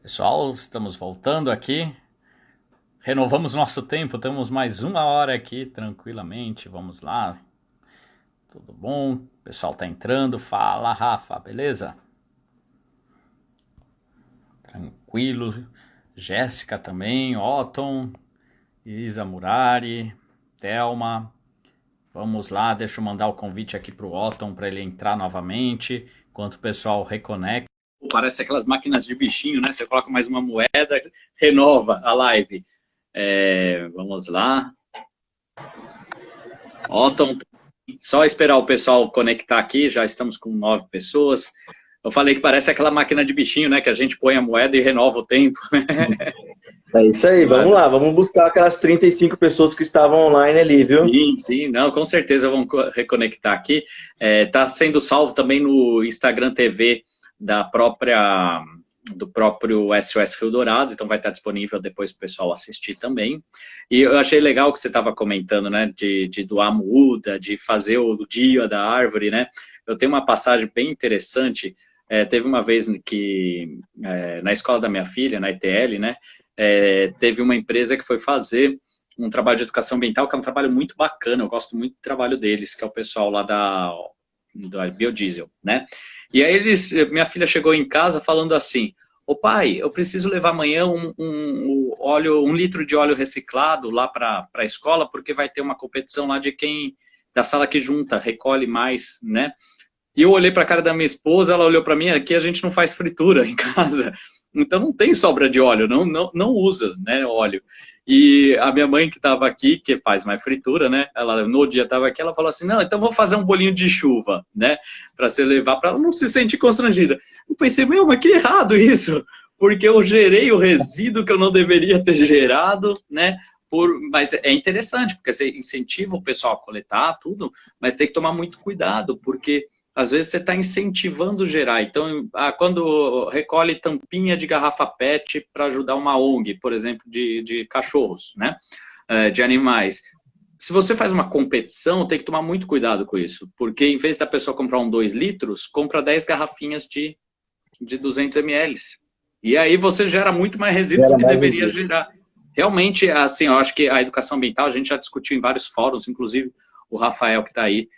Pessoal, estamos voltando aqui. Renovamos nosso tempo, temos mais uma hora aqui tranquilamente. Vamos lá. Tudo bom? O pessoal tá entrando. Fala, Rafa, beleza? Tranquilo. Jéssica também, Otton, Isa Murari, Thelma. Vamos lá, deixa eu mandar o convite aqui pro Otton para ele entrar novamente, enquanto o pessoal reconecta. Parece aquelas máquinas de bichinho, né? Você coloca mais uma moeda, renova a live. Vamos lá. Otton, só esperar o pessoal conectar aqui, já estamos com 9 pessoas. Eu falei que parece aquela máquina de bichinho, né? Que a gente põe a moeda e renova o tempo. É isso aí, vamos lá, vamos buscar aquelas 35 pessoas que estavam online ali, viu? Sim, sim, não, com certeza vamos reconectar aqui. Tá sendo salvo também no Instagram TV do próprio SOS Rio Dourado, então vai estar disponível depois para o pessoal assistir também. E eu achei legal o que você estava comentando, né, de doar muda, de fazer o dia da árvore, né? Eu tenho uma passagem bem interessante. Teve uma vez que na escola da minha filha, na ETL, né, teve uma empresa que foi fazer um trabalho de educação ambiental, que é um trabalho muito bacana, eu gosto muito do trabalho deles, que é o pessoal lá da Biodiesel, né? E aí minha filha chegou em casa falando assim: ô pai, eu preciso levar amanhã um litro de óleo reciclado lá para a escola, porque vai ter uma competição lá de quem da sala que junta, recolhe mais, né? E eu olhei para a cara da minha esposa, ela olhou para mim: aqui a gente não faz fritura em casa, então não tem sobra de óleo, não usa, né, óleo. E a minha mãe que estava aqui, que faz mais fritura, né, ela no dia estava aqui, ela falou assim: não, então vou fazer um bolinho de chuva, né, para você levar, para ela não se sentir constrangida. Eu pensei: meu, mas que errado isso, porque eu gerei o resíduo que eu não deveria ter gerado, né. Mas é interessante, porque você incentiva o pessoal a coletar tudo, mas tem que tomar muito cuidado, porque às vezes você está incentivando gerar. Então, quando recolhe tampinha de garrafa PET para ajudar uma ONG, por exemplo, de cachorros, né? De animais. Se você faz uma competição, tem que tomar muito cuidado com isso, porque em vez da pessoa comprar 2 litros, compra 10 garrafinhas de 200 ml. E aí você gera muito mais resíduo do Era que mais deveria resíduo. gerar. Realmente, assim, eu acho que a educação ambiental, a gente já discutiu em vários fóruns, inclusive o Rafael que está aí,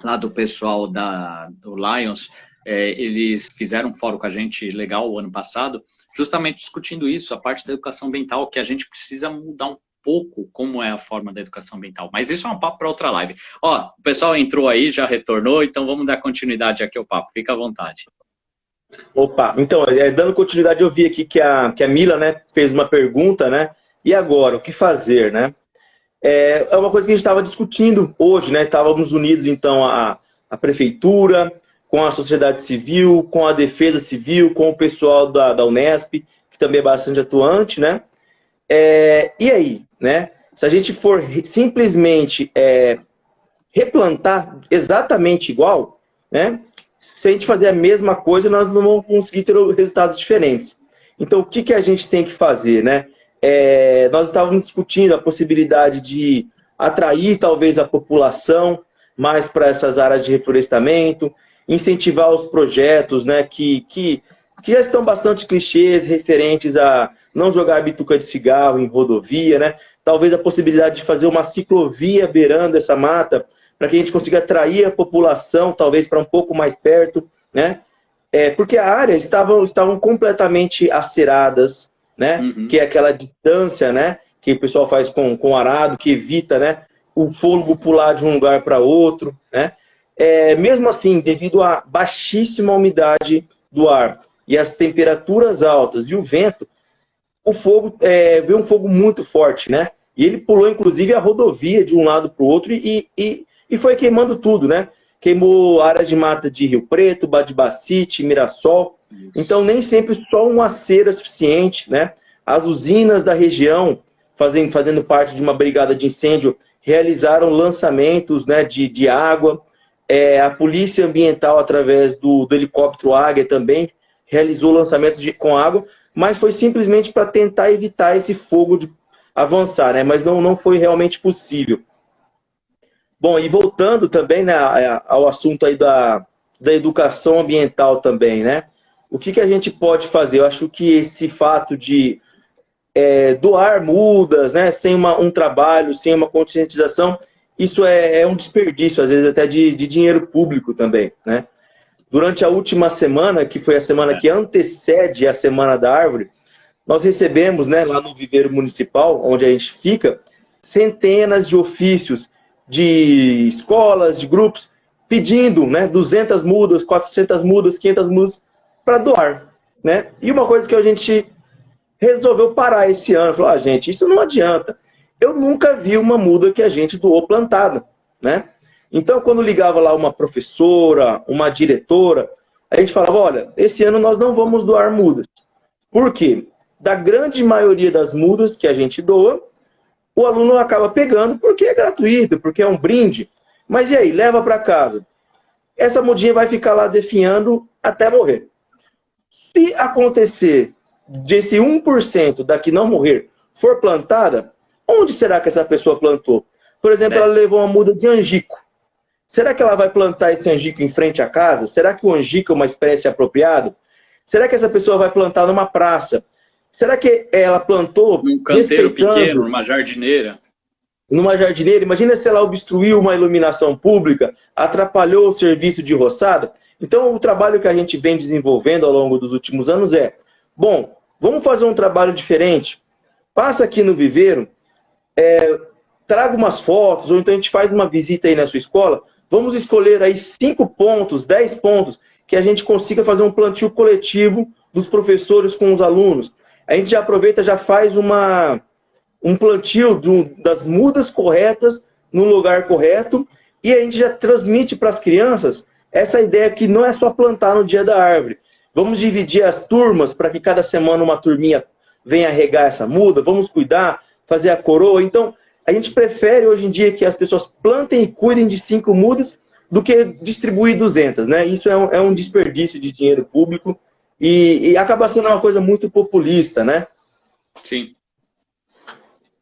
lá do pessoal do Lions, eles fizeram um fórum com a gente legal o ano passado, justamente discutindo isso, a parte da educação ambiental, que a gente precisa mudar um pouco como é a forma da educação ambiental. Mas isso é um papo para outra live. Ó, o pessoal entrou aí, já retornou, então vamos dar continuidade aqui ao papo. Fica à vontade. Opa, então, dando continuidade, eu vi aqui que a Mila, né, fez uma pergunta, né? E agora, o que fazer, né? É uma coisa que a gente estava discutindo hoje, né? Estávamos unidos, então, a prefeitura, com a sociedade civil, com a defesa civil, com o pessoal da Unesp, que também é bastante atuante, né? E aí, né? Se a gente for simplesmente replantar exatamente igual, né? Se a gente fazer a mesma coisa, nós não vamos conseguir ter resultados diferentes. Então, o que a gente tem que fazer, né? Nós estávamos discutindo a possibilidade de atrair, talvez, a população mais para essas áreas de reflorestamento, incentivar os projetos, né, que já estão bastante clichês, referentes a não jogar bituca de cigarro em rodovia, né? Talvez a possibilidade de fazer uma ciclovia beirando essa mata, para que a gente consiga atrair a população, talvez para um pouco mais perto, né? Porque a área estavam completamente aceradas, né? Uhum. Que é aquela distância, né? Que o pessoal faz com arado, que evita, né? O fôlego pular de um lugar para outro, né? Mesmo assim, devido à baixíssima umidade do ar e as temperaturas altas e o vento, o fogo veio um fogo muito forte, né? E ele pulou, inclusive, a rodovia de um lado para o outro e foi queimando tudo, né? Queimou áreas de mata de Rio Preto, Badibacite, Mirassol. Então, nem sempre só um acero é suficiente, né? As usinas da região, fazendo parte de uma brigada de incêndio, realizaram lançamentos, né, de água. A Polícia Ambiental, através do helicóptero Águia, também realizou lançamentos com água, mas foi simplesmente para tentar evitar esse fogo de avançar, né? Mas não foi realmente possível. Bom, e voltando também, né, ao assunto aí da educação ambiental também, né? o que a gente pode fazer? Eu acho que esse fato de doar mudas, né, sem um trabalho, sem uma conscientização, isso é um desperdício, às vezes até de dinheiro público também, né? Durante a última semana, que foi a semana que antecede a Semana da Árvore, nós recebemos, né, lá no viveiro municipal, onde a gente fica, centenas de ofícios de escolas, de grupos, pedindo, né, 200 mudas, 400 mudas, 500 mudas para doar, né? E uma coisa que a gente resolveu parar esse ano, falou, gente, isso não adianta. Eu nunca vi uma muda que a gente doou plantada, né? Então, quando ligava lá uma professora, uma diretora, a gente falava, olha, esse ano nós não vamos doar mudas. Por quê? Da grande maioria das mudas que a gente doa, o aluno acaba pegando porque é gratuito, porque é um brinde. Mas e aí, leva para casa. Essa mudinha vai ficar lá definhando até morrer. Se acontecer desse 1% da que não morrer for plantada, onde será que essa pessoa plantou? Por exemplo, ela levou uma muda de angico. Será que ela vai plantar esse angico em frente à casa? Será que o angico é uma espécie apropriada? Será que essa pessoa vai plantar numa praça? Será que ela plantou num canteiro pequeno, numa jardineira? Numa jardineira? Imagina se ela obstruiu uma iluminação pública, atrapalhou o serviço de roçada. Então, o trabalho que a gente vem desenvolvendo ao longo dos últimos anos bom, vamos fazer um trabalho diferente. Passa aqui no viveiro, traga umas fotos, ou então a gente faz uma visita aí na sua escola. Vamos escolher aí 5 pontos, 10 pontos, que a gente consiga fazer um plantio coletivo dos professores com os alunos. A gente já aproveita, já faz um plantio das mudas corretas, no lugar correto, e a gente já transmite para as crianças essa ideia que não é só plantar no dia da árvore. Vamos dividir as turmas para que cada semana uma turminha venha regar essa muda, vamos cuidar, fazer a coroa. Então, a gente prefere hoje em dia que as pessoas plantem e cuidem de 5 mudas do que distribuir 200, né? Isso é um desperdício de dinheiro público e acaba sendo uma coisa muito populista, né? Sim.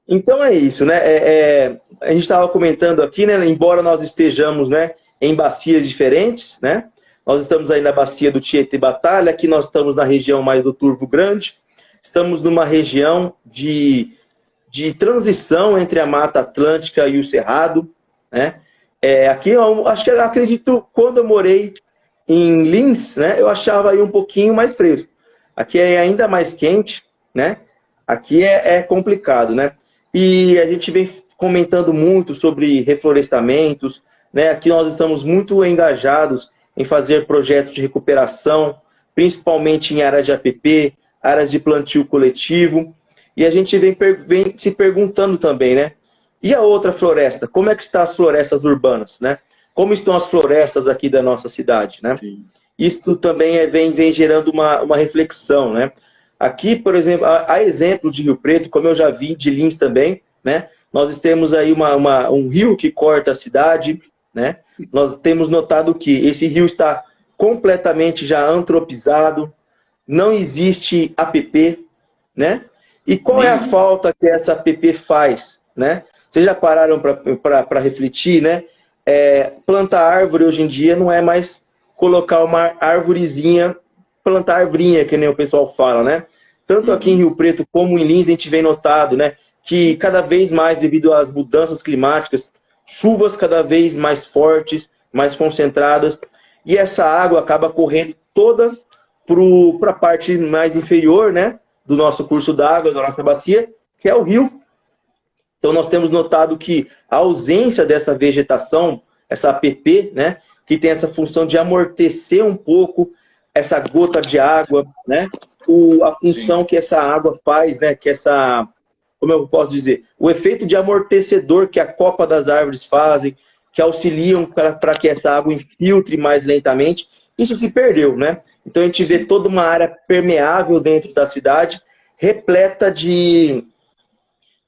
Então é isso, né? A gente estava comentando aqui, né? Embora nós estejamos, né, em bacias diferentes, né? Nós estamos aí na bacia do Tietê Batalha, aqui nós estamos na região mais do Turvo Grande, estamos numa região de transição entre a Mata Atlântica e o Cerrado, né? Aqui eu acredito, quando eu morei em Lins, né, eu achava aí um pouquinho mais fresco. Aqui é ainda mais quente, né? Aqui é complicado, né? E a gente vem comentando muito sobre reflorestamentos, né? Aqui nós estamos muito engajados em fazer projetos de recuperação, principalmente em áreas de APP, áreas de plantio coletivo. E a gente vem se perguntando também, né? E a outra floresta? Como é que estão as florestas urbanas, né? Como estão as florestas aqui da nossa cidade, né? Sim. Isso também vem gerando uma reflexão, né? Aqui, por exemplo, a exemplo de Rio Preto, como eu já vi de Lins também, né? Nós temos aí um rio que corta a cidade, né? Nós temos notado que esse rio está completamente já antropizado, não existe APP, né? E qual é a falta que essa APP faz, né? Vocês já pararam para refletir, né? Plantar árvore hoje em dia não é mais colocar uma arvorezinha, plantar arvorinha, que nem o pessoal fala, né? Tanto aqui em Rio Preto como em Lins a gente vem notado, né, que cada vez mais, devido às mudanças climáticas, chuvas cada vez mais fortes, mais concentradas, e essa água acaba correndo toda para a parte mais inferior, né, do nosso curso d'água, da nossa bacia, que é o rio. Então nós temos notado que a ausência dessa vegetação, essa APP, né, que tem essa função de amortecer um pouco essa gota de água, né, a função que essa água faz, né, que essa, como eu posso dizer, o efeito de amortecedor que a copa das árvores fazem, que auxiliam para que essa água infiltre mais lentamente, isso se perdeu, né? Então a gente vê toda uma área permeável dentro da cidade, repleta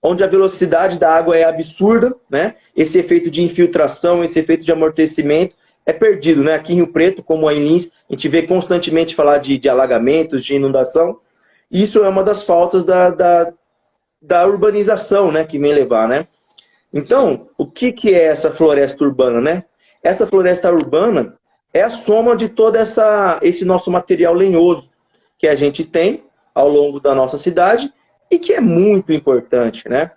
onde a velocidade da água é absurda, né? Esse efeito de infiltração, esse efeito de amortecimento é perdido, né? Aqui em Rio Preto, como em Lins, a gente vê constantemente falar de alagamentos, de inundação. Isso é uma das faltas da urbanização, né? Que vem levar, né? Então, o que é essa floresta urbana, né? Essa floresta urbana é a soma de todo esse nosso material lenhoso, que a gente tem ao longo da nossa cidade e que é muito importante, né?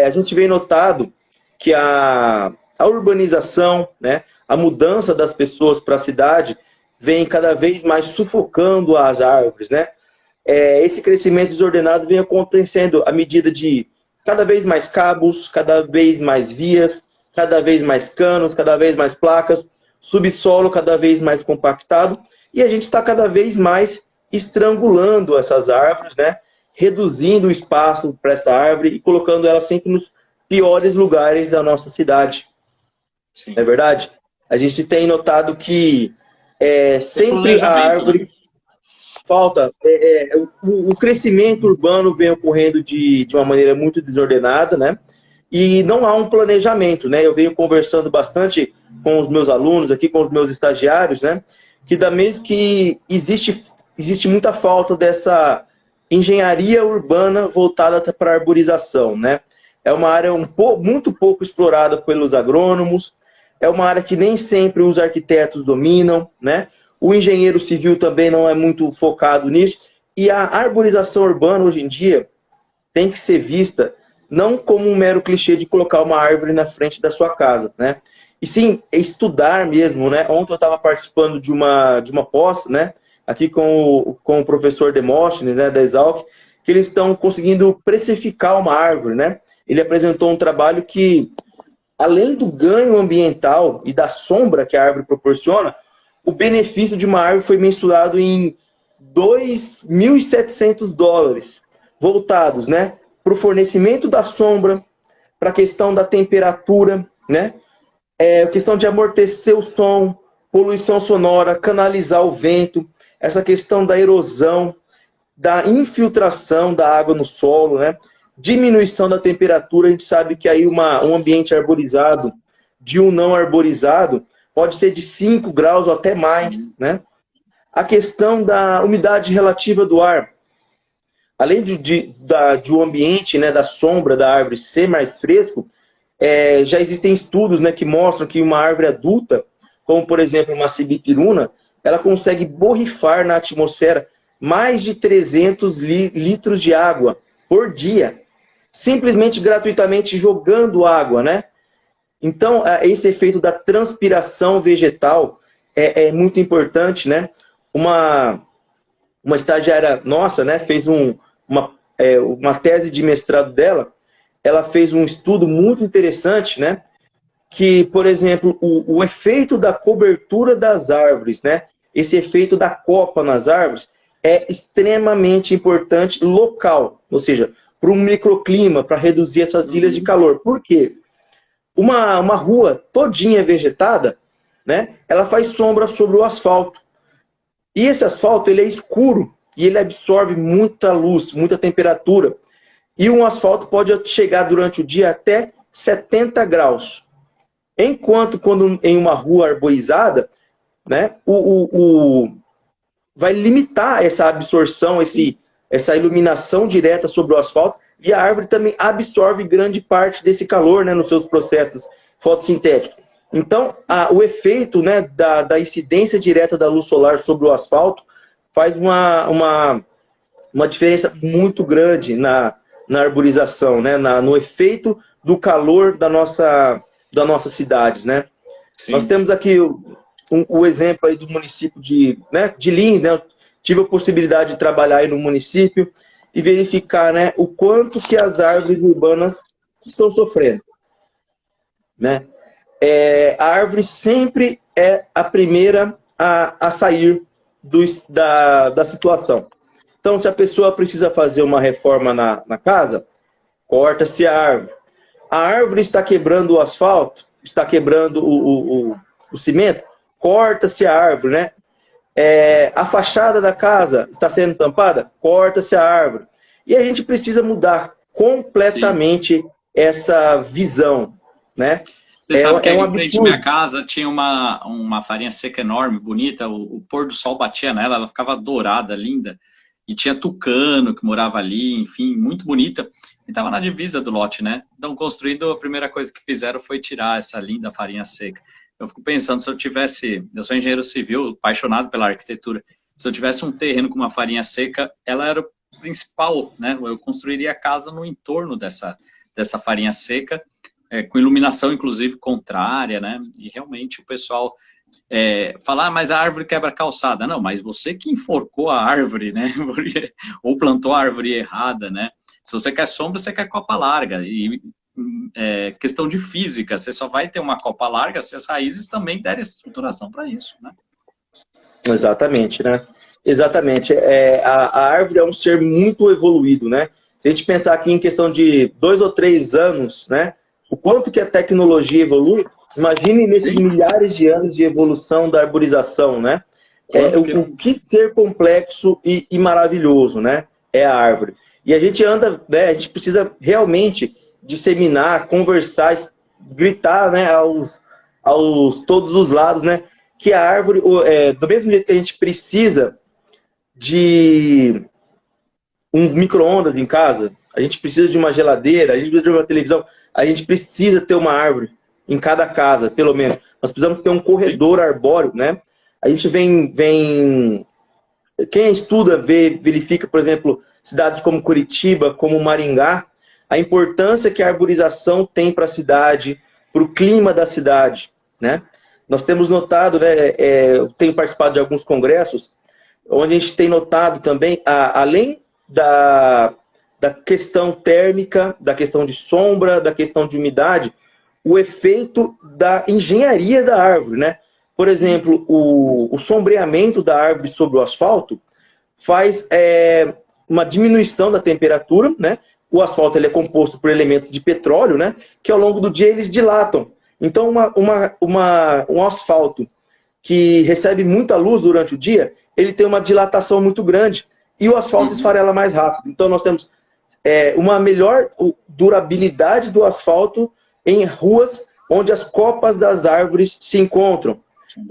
A gente vem notado que a urbanização, né, a mudança das pessoas para a cidade vem cada vez mais sufocando as árvores, né? Esse crescimento desordenado vem acontecendo à medida de cada vez mais cabos, cada vez mais vias, cada vez mais canos, cada vez mais placas, subsolo cada vez mais compactado, e a gente está cada vez mais estrangulando essas árvores, né? Reduzindo o espaço para essa árvore e colocando ela sempre nos piores lugares da nossa cidade. Sim. Não é verdade? A gente tem notado que sempre a árvore... Né? Falta. O crescimento urbano vem ocorrendo de uma maneira muito desordenada, né? E não há um planejamento, né? Eu venho conversando bastante com os meus alunos aqui, com os meus estagiários, né? Que da mesma que existe muita falta dessa engenharia urbana voltada para a arborização, né? É uma área muito pouco explorada pelos agrônomos, é uma área que nem sempre os arquitetos dominam, né? O engenheiro civil também não é muito focado nisso, e a arborização urbana hoje em dia tem que ser vista não como um mero clichê de colocar uma árvore na frente da sua casa, né? E sim, estudar mesmo, né? Ontem eu estava participando de uma pós, né? Aqui com o professor Demóstenes, né, da Exalc, que eles estão conseguindo precificar uma árvore, né? Ele apresentou um trabalho que, além do ganho ambiental e da sombra que a árvore proporciona, o benefício de uma árvore foi mensurado em $2.700, voltados, né, para o fornecimento da sombra, para a questão da temperatura, né, a questão de amortecer o som, poluição sonora, canalizar o vento, essa questão da erosão, da infiltração da água no solo, né, diminuição da temperatura. A gente sabe que aí um ambiente arborizado de um não arborizado pode ser de 5 graus ou até mais, né? A questão da umidade relativa do ar. Além de o ambiente, né, da sombra da árvore ser mais fresco, já existem estudos, né, que mostram que uma árvore adulta, como por exemplo uma sibipiruna, ela consegue borrifar na atmosfera mais de 300 litros de água por dia, simplesmente gratuitamente jogando água, né? Então, esse efeito da transpiração vegetal é muito importante, né? Uma estagiária nossa, né, fez uma tese de mestrado dela, ela fez um estudo muito interessante, né? Que, por exemplo, o efeito da cobertura das árvores, né? Esse efeito da copa nas árvores é extremamente importante local, ou seja, para um microclima, para reduzir essas ilhas de calor. Por quê? Uma rua todinha vegetada, né, ela faz sombra sobre o asfalto. E esse asfalto ele é escuro e ele absorve muita luz, muita temperatura. E um asfalto pode chegar durante o dia até 70 graus. Enquanto quando em uma rua arborizada, né, vai limitar essa absorção, essa iluminação direta sobre o asfalto, e a árvore também absorve grande parte desse calor, né, nos seus processos fotossintéticos. Então, o efeito, né, da incidência direta da luz solar sobre o asfalto faz uma diferença muito grande na arborização, né, no efeito do calor das nossas cidades, né? Nós temos aqui o exemplo aí do município de Lins, né? Eu tive a possibilidade de trabalhar aí no município e verificar, né, o quanto que as árvores urbanas estão sofrendo, né? A árvore sempre é a primeira a sair da situação. Então, se a pessoa precisa fazer uma reforma na casa, corta-se a árvore. A árvore está quebrando o asfalto, está quebrando o cimento, corta-se a árvore, né? A fachada da casa está sendo tampada, corta-se a árvore. E a gente precisa mudar completamente essa visão, né? Você sabe que aqui em frente à minha casa tinha uma farinha seca enorme, bonita, o pôr do sol batia nela, ela ficava dourada, linda, e tinha tucano que morava ali, enfim, muito bonita, e estava na divisa do lote, né? Então, construindo, a primeira coisa que fizeram foi tirar essa linda farinha seca. Eu fico pensando, se eu sou engenheiro civil, apaixonado pela arquitetura, Se eu tivesse um terreno com uma farinha seca, ela era o principal, né? Eu construiria a casa no entorno dessa farinha seca, com iluminação, inclusive, contrária, né? E realmente o pessoal fala, mas a árvore quebra a calçada. Não, mas você que enforcou a árvore, né? Ou plantou a árvore errada, né? Se você quer sombra, você quer copa larga. E questão de física, você só vai ter uma copa larga se as raízes também derem estruturação para isso, né? Exatamente, né? Exatamente. A árvore é um ser muito evoluído, né? Se a gente pensar aqui em questão de 2 ou 3 anos, né? O quanto que a tecnologia evolui, imagine nesses milhares de anos de evolução da arborização, né? O que ser complexo e maravilhoso, né? É a árvore. E a gente né? A gente precisa realmente disseminar, conversar, gritar, né? Aos todos os lados, né? Que a árvore, do mesmo jeito que a gente precisa de um micro-ondas em casa, a gente precisa de uma geladeira, a gente precisa de uma televisão, a gente precisa ter uma árvore em cada casa, pelo menos. Nós precisamos ter um corredor arbóreo, né? A gente quem estuda, verifica, por exemplo, cidades como Curitiba, como Maringá, a importância que a arborização tem para a cidade, para o clima da cidade, né? Nós temos notado, né, eu tenho participado de alguns congressos, onde a gente tem notado também, além da questão térmica, da questão de sombra, da questão de umidade, o efeito da engenharia da árvore, né? Por exemplo, o sombreamento da árvore sobre o asfalto faz uma diminuição da temperatura, né? O asfalto ele é composto por elementos de petróleo, né? Que ao longo do dia eles dilatam. Então, um asfalto que recebe muita luz durante o dia, ele tem uma dilatação muito grande e o asfalto esfarela mais rápido. Então, nós temos uma melhor durabilidade do asfalto em ruas onde as copas das árvores se encontram.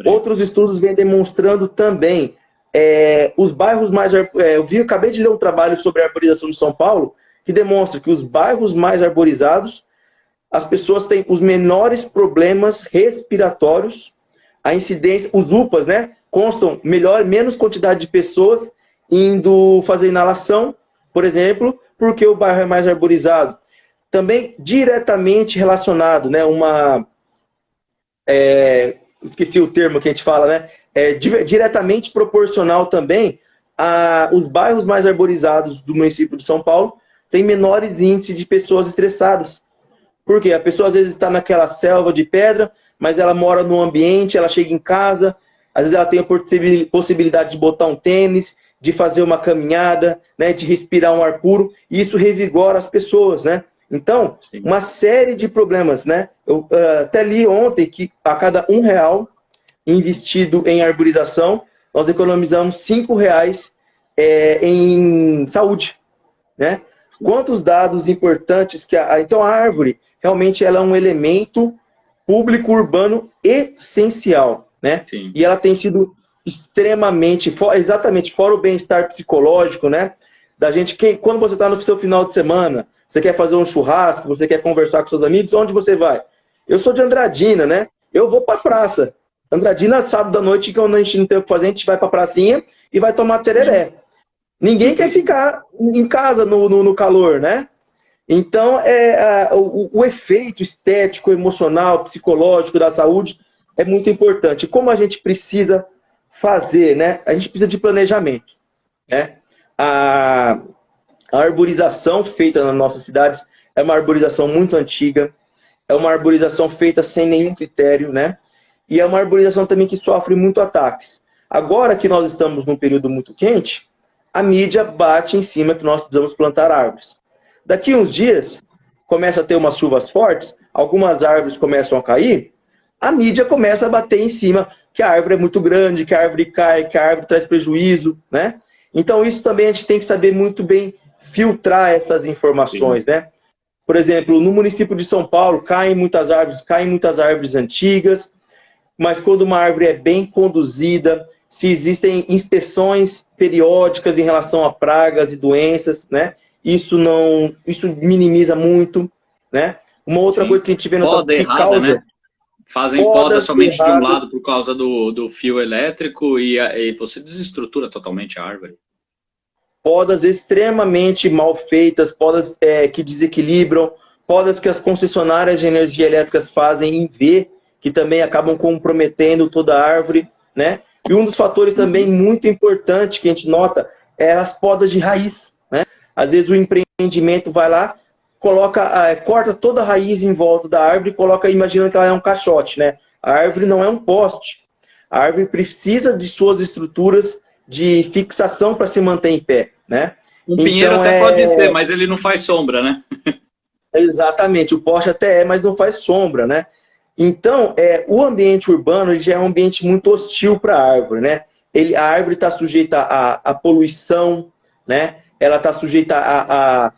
Outros estudos vêm demonstrando também os bairros mais... acabei de ler um trabalho sobre a arborização de São Paulo que demonstra que os bairros mais arborizados, as pessoas têm os menores problemas respiratórios, a incidência, os UPAs, né, constam menos quantidade de pessoas indo fazer inalação, por exemplo, porque o bairro é mais arborizado. Também diretamente relacionado, né, esqueci o termo que a gente fala, né, diretamente proporcional também os bairros mais arborizados do município de São Paulo têm menores índices de pessoas estressadas. Por quê? A pessoa às vezes está naquela selva de pedra, mas ela mora num ambiente, ela chega em casa, às vezes ela tem a possibilidade de botar um tênis, de fazer uma caminhada, né, de respirar um ar puro, e isso revigora as pessoas, né? Então, uma série de problemas, né? Eu até li ontem que a cada R$1 investido em arborização, nós economizamos R$5 em saúde, né? Quantos dados importantes que então a árvore realmente ela é um elemento público urbano essencial, né? Sim. E ela tem sido extremamente, exatamente, fora o bem-estar psicológico, né? Da gente, quando você está no seu final de semana, você quer fazer um churrasco, você quer conversar com seus amigos, onde você vai? Eu sou de Andradina, né? Eu vou para a praça. Andradina, sábado à noite, quando a gente não tem o que fazer, a gente vai para a pracinha e vai tomar tereré. Ninguém quer ficar em casa no calor, né? Então, o efeito estético, emocional, psicológico da saúde é muito importante. Como a gente precisa fazer, né? A gente precisa de planejamento, né? A arborização feita nas nossas cidades é uma arborização muito antiga, é uma arborização feita sem nenhum critério, né? E é uma arborização também que sofre muito ataques. Agora que nós estamos num período muito quente, a mídia bate em cima que nós precisamos plantar árvores. Daqui uns dias, começa a ter umas chuvas fortes, algumas árvores começam a cair, a mídia começa a bater em cima que a árvore é muito grande, que a árvore cai, que a árvore traz prejuízo, né? Então isso também a gente tem que saber muito bem filtrar essas informações, né? Por exemplo, no município de São Paulo, caem muitas árvores antigas, mas quando uma árvore é bem conduzida, se existem inspeções periódicas em relação a pragas e doenças, né? Isso minimiza muito, né? Uma outra coisa que a gente vê no poda errada, causa, né? Fazem poda Podas somente de um erradas, lado por causa do fio elétrico e você desestrutura totalmente a árvore. podas extremamente mal feitas, podas que desequilibram, podas que as concessionárias de energia elétrica fazem em V, que também acabam comprometendo toda a árvore, né? E um dos fatores também muito importante que a gente nota é as podas de raiz, né? Às vezes o empreendimento vai lá, coloca, corta toda a raiz em volta da árvore, coloca, imaginando que ela é um caixote, né? A árvore não é um poste. A árvore precisa de suas estruturas de fixação para se manter em pé, né? Um pinheiro Então até pode ser, mas ele não faz sombra, né? exatamente, o poste até mas não faz sombra, né? Então, o ambiente urbano ele já é um ambiente muito hostil para a árvore, né? A árvore está sujeita à poluição, né? Ela está sujeita a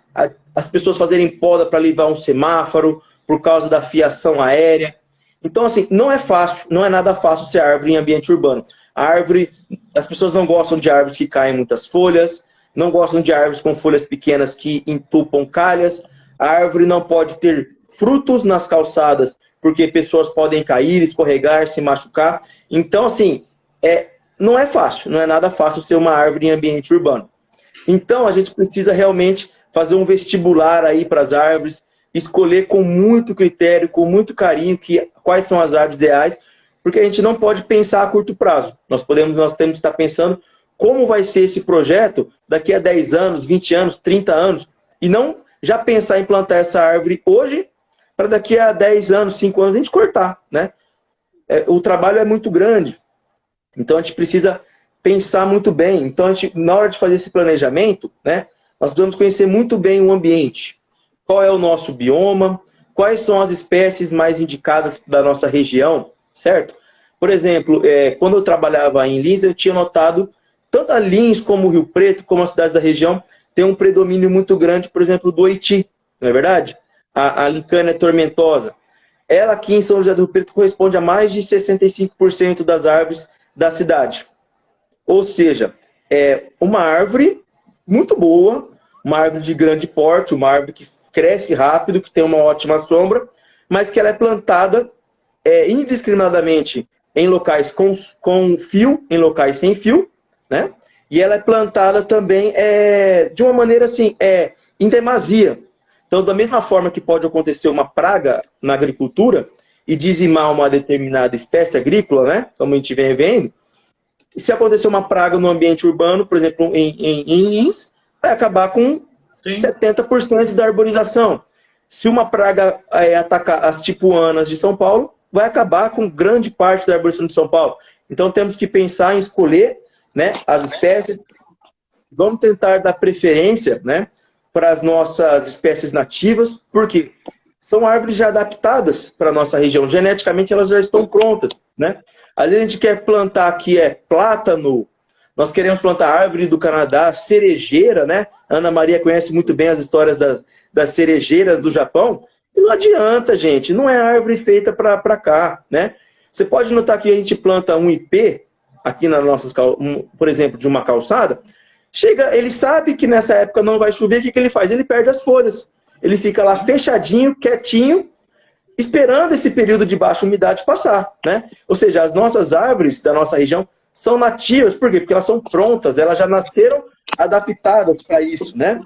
as pessoas fazerem poda para levar um semáforo por causa da fiação aérea. Então, assim, não é fácil, não é nada fácil ser árvore em ambiente urbano. A árvore, as pessoas não gostam de árvores que caem muitas folhas, não gostam de árvores com folhas pequenas que entupam calhas. A árvore não pode ter frutos nas calçadas, porque pessoas podem cair, escorregar, se machucar. Então, assim, não é fácil, não é nada fácil ser uma árvore em ambiente urbano. Então, a gente precisa realmente fazer um vestibular aí para as árvores, escolher com muito critério, com muito carinho, quais são as árvores ideais, porque a gente não pode pensar a curto prazo. Nós temos que estar pensando como vai ser esse projeto daqui a 10 anos, 20 anos, 30 anos, e não já pensar em plantar essa árvore hoje, para daqui a 10 anos, 5 anos, a gente cortar, né? O trabalho é muito grande, então a gente precisa pensar muito bem. Então, na hora de fazer esse planejamento, né, nós precisamos conhecer muito bem o ambiente. Qual é o nosso bioma, quais são as espécies mais indicadas da nossa região, certo? Por exemplo, quando eu trabalhava em Lins, eu tinha notado, tanto a Lins como o Rio Preto, como as cidades da região, tem um predomínio muito grande, por exemplo, do Oiti, não é verdade? A licânia tormentosa. Ela aqui em São José do Rio Preto corresponde a mais de 65% das árvores da cidade. Ou seja, é uma árvore muito boa, uma árvore de grande porte, uma árvore que cresce rápido, que tem uma ótima sombra, mas que ela é plantada indiscriminadamente em locais com fio, em locais sem fio, né? E ela é plantada também de uma maneira assim, em demasia. Então, da mesma forma que pode acontecer uma praga na agricultura e dizimar uma determinada espécie agrícola, né? Como a gente vem vendo, e se acontecer uma praga no ambiente urbano, por exemplo, em Lins, vai acabar com 70% da arborização. Se uma praga atacar as tipuanas de São Paulo, vai acabar com grande parte da arborização de São Paulo. Então temos que pensar em escolher, né, as espécies. Vamos tentar dar preferência, né, para as nossas espécies nativas, porque são árvores já adaptadas para a nossa região. Geneticamente elas já estão prontas, né? Às vezes a gente quer plantar aqui plátano, nós queremos plantar árvore do Canadá, cerejeira, né? Ana Maria conhece muito bem as histórias das cerejeiras do Japão. E não adianta, gente, não é árvore feita para cá, né? Você pode notar que a gente planta um IP aqui nas nossas, por exemplo, de uma calçada. Chega, ele sabe que nessa época não vai chover, o que ele faz? Ele perde as folhas. Ele fica lá fechadinho, quietinho, esperando esse período de baixa umidade passar, né? Ou seja, as nossas árvores da nossa região são nativas, por quê? Porque elas são prontas, elas já nasceram adaptadas para isso, né?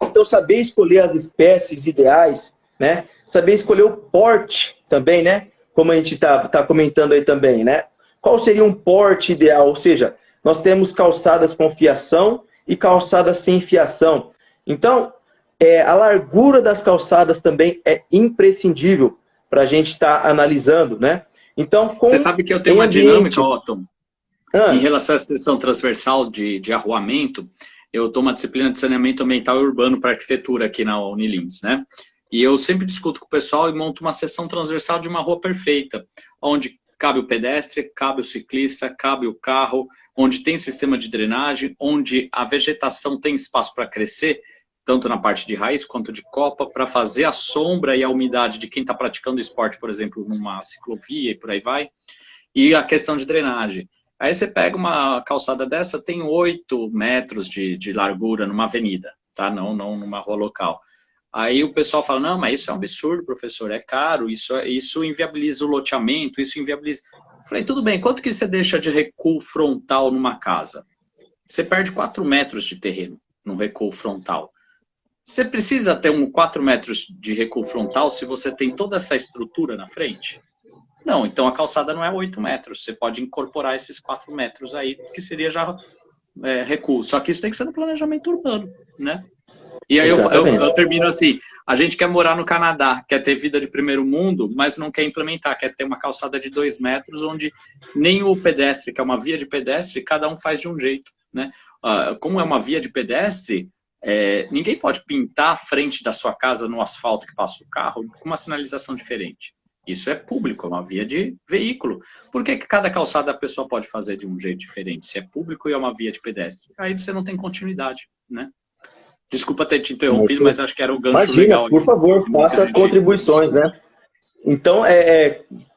Então, saber escolher as espécies ideais, né? Saber escolher o porte também, né? Como a gente tá comentando aí também, né? Qual seria um porte ideal? Ou seja, nós temos calçadas com fiação e calçadas sem fiação. Então, a largura das calçadas também é imprescindível para a gente estar analisando, né? Então, você sabe que eu tenho uma dinâmica, Otton, em relação à seção transversal de arruamento. Eu dou uma disciplina de saneamento ambiental e urbano para arquitetura aqui na Unilins, né? E eu sempre discuto com o pessoal e monto uma seção transversal de uma rua perfeita, onde cabe o pedestre, cabe o ciclista, cabe o carro, onde tem sistema de drenagem, onde a vegetação tem espaço para crescer, tanto na parte de raiz quanto de copa, para fazer a sombra e a umidade de quem está praticando esporte, por exemplo, numa ciclovia e por aí vai, e a questão de drenagem. Aí você pega uma calçada dessa, tem 8 metros de largura numa avenida, tá? Não numa rua local. Aí o pessoal fala, não, mas isso é um absurdo, professor, é caro, isso inviabiliza o loteamento, isso inviabiliza... Eu falei, tudo bem, quanto que você deixa de recuo frontal numa casa? Você perde 4 metros de terreno no recuo frontal. Você precisa ter 4 metros de recuo frontal se você tem toda essa estrutura na frente? Não, então a calçada não é 8 metros. Você pode incorporar esses 4 metros aí, que seria já recuo. Só que isso tem que ser no planejamento urbano, né? E aí eu termino assim, a gente quer morar no Canadá, quer ter vida de primeiro mundo, mas não quer implementar, quer ter uma calçada de 2 metros, onde nem o pedestre, que é uma via de pedestre, cada um faz de um jeito, né? Como é uma via de pedestre, ninguém pode pintar a frente da sua casa no asfalto que passa o carro com uma sinalização diferente. Isso é público, é uma via de veículo. Por que cada calçada a pessoa pode fazer de um jeito diferente? Se é público e é uma via de pedestre. Aí você não tem continuidade, né? Desculpa ter te interrompido, mas acho que era um gancho legal. Por favor, faça contribuições, né? Então,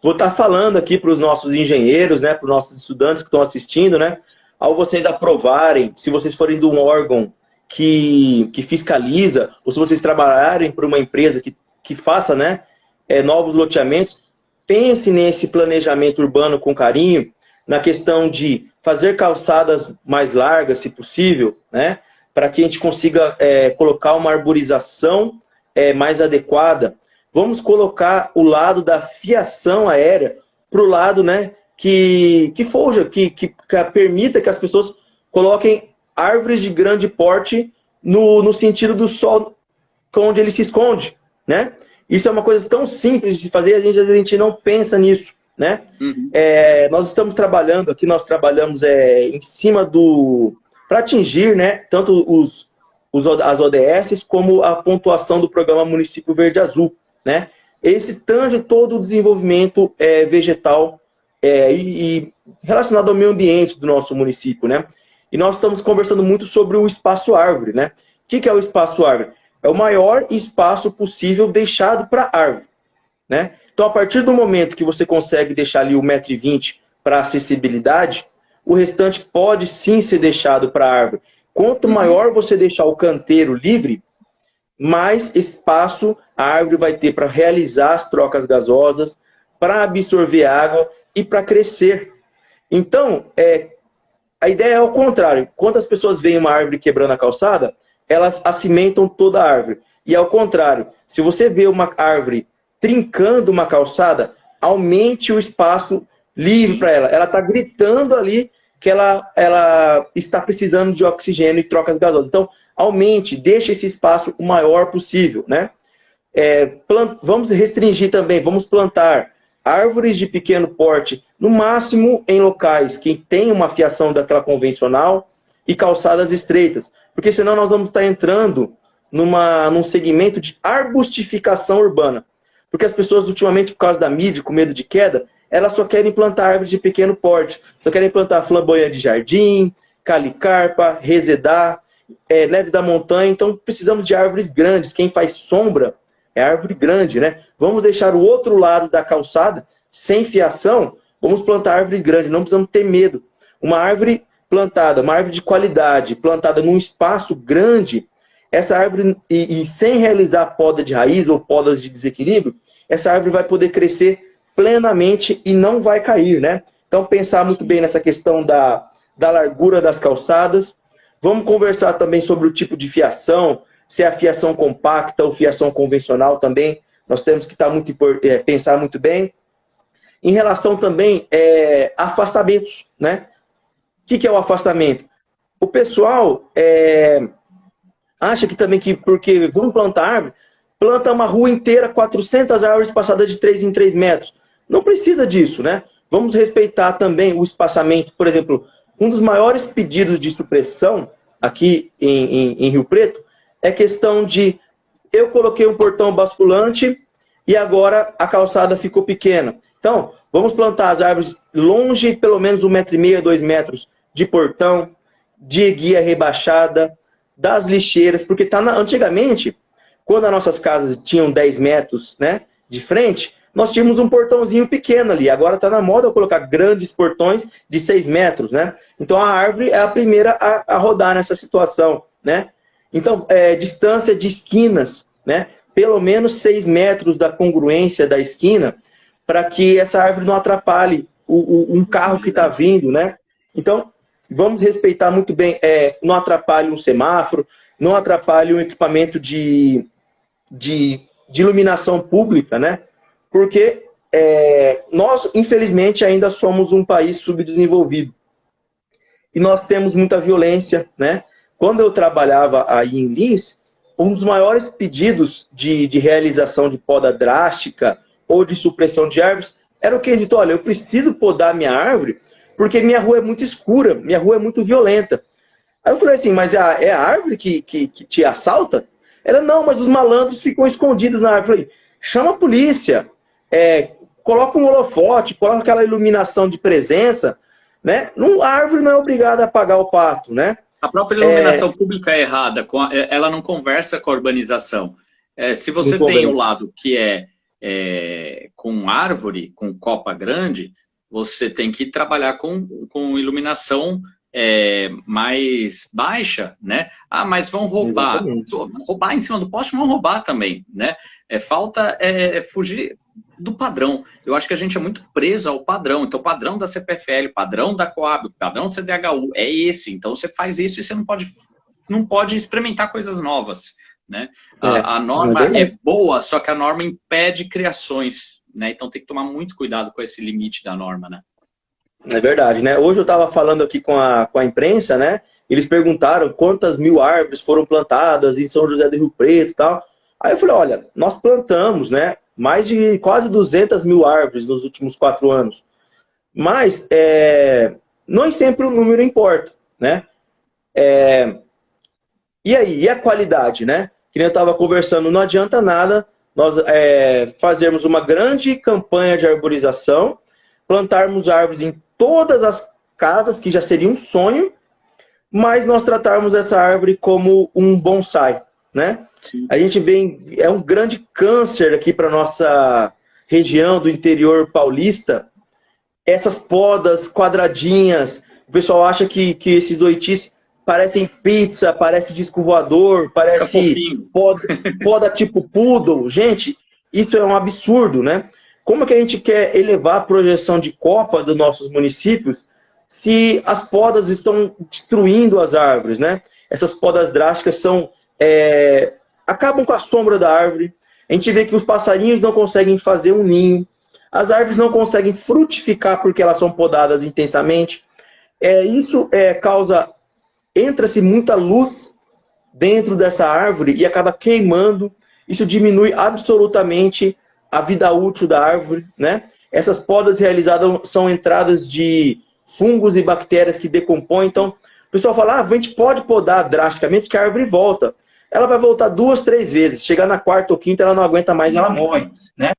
vou estar falando aqui para os nossos engenheiros, né, para os nossos estudantes que estão assistindo, né? Ao vocês aprovarem, se vocês forem de um órgão que fiscaliza, ou se vocês trabalharem para uma empresa que faça, né, novos loteamentos, pense nesse planejamento urbano com carinho, na questão de fazer calçadas mais largas, se possível, né, para que a gente consiga colocar uma arborização mais adequada. Vamos colocar o lado da fiação aérea para o lado, né, que permita que as pessoas coloquem árvores de grande porte no sentido do sol onde ele se esconde, né? Isso é uma coisa tão simples de fazer, às vezes a gente não pensa nisso, né? Uhum. Nós estamos trabalhando aqui, nós trabalhamos em cima para atingir, né, tanto as ODS como a pontuação do programa Município Verde Azul, né? Esse tange todo o desenvolvimento vegetal e relacionado ao meio ambiente do nosso município, né? E nós estamos conversando muito sobre o espaço árvore, né? O que é o espaço árvore? É o maior espaço possível deixado para árvore, né? Então, a partir do momento que você consegue deixar ali 1,20 m para acessibilidade, o restante pode sim ser deixado para árvore. Quanto maior você deixar o canteiro livre, mais espaço a árvore vai ter para realizar as trocas gasosas, para absorver água e para crescer. Então, a ideia é o contrário. Quando as pessoas veem uma árvore quebrando a calçada, elas acimentam toda a árvore. E ao contrário, se você vê uma árvore trincando uma calçada, aumente o espaço livre para ela. Ela está gritando ali que ela está precisando de oxigênio e trocas gasosas. Então, aumente, deixe esse espaço o maior possível, né? Vamos restringir também, vamos plantar árvores de pequeno porte, no máximo em locais que tem uma fiação daquela convencional e calçadas estreitas. Porque senão nós vamos estar entrando num segmento de arbustificação urbana. Porque as pessoas, ultimamente, por causa da mídia, com medo de queda, elas só querem plantar árvores de pequeno porte. Só querem plantar flamboia de jardim, calicarpa, resedá, neve da montanha. Então, precisamos de árvores grandes. Quem faz sombra é árvore grande, né? Vamos deixar o outro lado da calçada sem fiação. Vamos plantar árvore grande, não precisamos ter medo. Uma árvore plantada, uma árvore de qualidade, plantada num espaço grande, essa árvore, e sem realizar poda de raiz ou podas de desequilíbrio, essa árvore vai poder crescer plenamente e não vai cair, né? Então, pensar muito bem nessa questão da largura das calçadas. Vamos conversar também sobre o tipo de fiação, se é a fiação compacta ou fiação convencional também. Nós temos que pensar muito bem. Em relação também a afastamentos, né? O que é o afastamento? O pessoal acha que também porque vamos plantar árvore, planta uma rua inteira, 400 árvores passadas de 3 em 3 metros. Não precisa disso, né? Vamos respeitar também o espaçamento. Por exemplo, um dos maiores pedidos de supressão aqui em Rio Preto é questão de eu coloquei um portão basculante e agora a calçada ficou pequena. Então, vamos plantar as árvores longe, pelo menos 1,5 m, 2 metros de portão, de guia rebaixada, das lixeiras, porque antigamente, quando as nossas casas tinham 10 metros, né, de frente, nós tínhamos um portãozinho pequeno ali. Agora está na moda colocar grandes portões de 6 metros, né? Então a árvore é a primeira a rodar nessa situação, né? Então, distância de esquinas, né? Pelo menos 6 metros da congruência da esquina, para que essa árvore não atrapalhe um carro que está vindo, né? Então, vamos respeitar muito bem, não atrapalhe um semáforo, não atrapalhe um equipamento de iluminação pública, né? Porque nós, infelizmente, ainda somos um país subdesenvolvido. E nós temos muita violência, né? Quando eu trabalhava aí em Lins, um dos maiores pedidos de realização de poda drástica ou de supressão de árvores era o quesito: olha, eu preciso podar minha árvore porque minha rua é muito escura, minha rua é muito violenta. Aí eu falei assim, mas é a árvore que te assalta? Ela, não, mas os malandros ficam escondidos na árvore. Eu falei, chama a polícia, coloca um holofote, coloca aquela iluminação de presença, né? A árvore não é obrigada a pagar o pato, né? A própria iluminação pública é errada, ela não conversa com a urbanização. Se você tem o lado que com árvore, com copa grande, você tem que trabalhar com iluminação mais baixa, né? Ah, mas vão roubar. Exatamente. Roubar em cima do poste, vão roubar também, né? Falta fugir do padrão. Eu acho que a gente é muito preso ao padrão. Então, o padrão da CPFL, padrão da Coab, padrão do CDHU é esse. Então, você faz isso e você não pode experimentar coisas novas, né? A norma é boa, só que a norma impede criações, né? Então, tem que tomar muito cuidado com esse limite da norma, né? É verdade, né? Hoje eu estava falando aqui com a imprensa, né? Eles perguntaram quantas mil árvores foram plantadas em São José do Rio Preto e tal. Aí eu falei, olha, nós plantamos, né? Mais de quase 200 mil árvores nos últimos 4 anos. Mas não sempre o número importa, né? E aí? E a qualidade, né? Que nem eu estava conversando, não adianta nada nós fazermos uma grande campanha de arborização, plantarmos árvores em todas as casas, que já seria um sonho, mas nós tratarmos essa árvore como um bonsai, né? Sim. A gente vê, um grande câncer aqui para nossa região do interior paulista, essas podas quadradinhas. O pessoal acha que esses oitis parecem pizza, parece disco voador, parece poda tipo poodle. Gente, isso é um absurdo, né? Como que a gente quer elevar a projeção de copa dos nossos municípios se as podas estão destruindo as árvores, né? Essas podas drásticas acabam com a sombra da árvore. A gente vê que os passarinhos não conseguem fazer um ninho. As árvores não conseguem frutificar porque elas são podadas intensamente. Isso causa... Entra-se muita luz dentro dessa árvore e acaba queimando. Isso diminui absolutamente a vida útil da árvore, né? Essas podas realizadas são entradas de fungos e bactérias que decompõem. Então, o pessoal fala, a gente pode podar drasticamente que a árvore volta. Ela vai voltar 2, 3 vezes. Chegar na 4ª ou 5ª, ela não aguenta mais, ela morre, né?